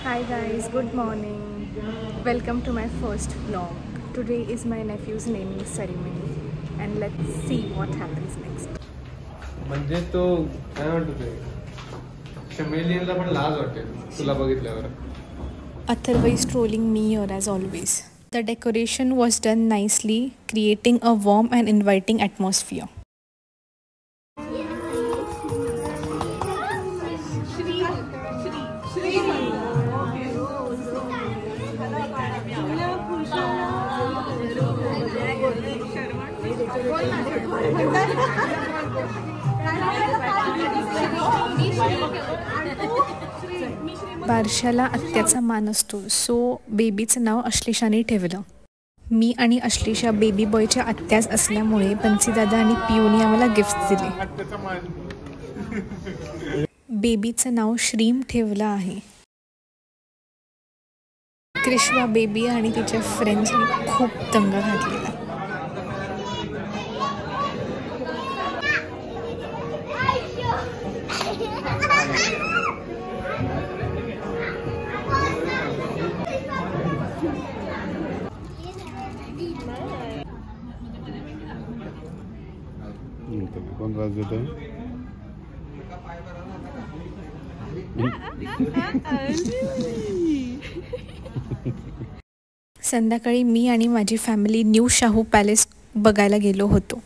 Hi guys, good morning. Welcome to my first vlog. Today is my nephew's naming ceremony and let's see what happens next. म्हणजे तो काय म्हणतो ते चमेलियनला पण लाज वाटते तुला बघितल्यावर. Atharva is trolling me here as always. The decoration was done nicely, creating a warm and inviting atmosphere. बारशाला आत्याचा मान असतो, सो बेबीचं नाव अश्लेषाने ठेवलं. मी आणि अश्लेषा बेबी बॉयच्या आत्याच असल्यामुळे बन्सीदादा आणि पियूने आम्हाला गिफ्ट दिले. बेबीचं नाव श्रीम ठेवलं आहे. क्रिश्वा बेबी आणि तिच्या फ्रेंड्सनी खूप दंगा घातलेला. कोण राज देत संध्याकाळी मी आणि माझी फॅमिली न्यू शाहू पॅलेस बघायला गेलो होतो.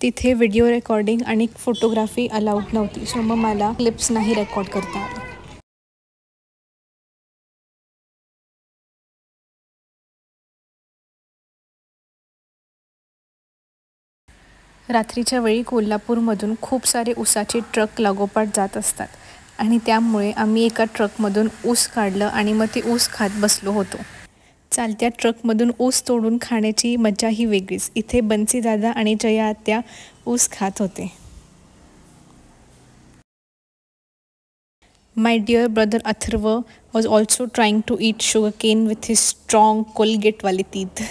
तिथे व्हिडिओ रेकॉर्डिंग आणि फोटोग्राफी अलाउड नव्हती, सो मग मला क्लिप्स नाही रेकॉर्ड करता आले. रात्रीच्या वेळी कोल्हापूरमधून खूप सारे ऊसाचे ट्रक लागोपाठ जात असतात आणि त्यामुळे आम्ही एका ट्रकमधून ऊस काढलं आणि मग ते ऊस खात बसलो होतो. चालत्या ट्रकमधून ऊस तोडून खाण्याची मजा ही वेगळीच. इथे बन्सीदादा आणि जया आत्या ऊस खात होते. My dear brother Atharva was also trying to eat sugarcane with his strong Colgate wale teeth.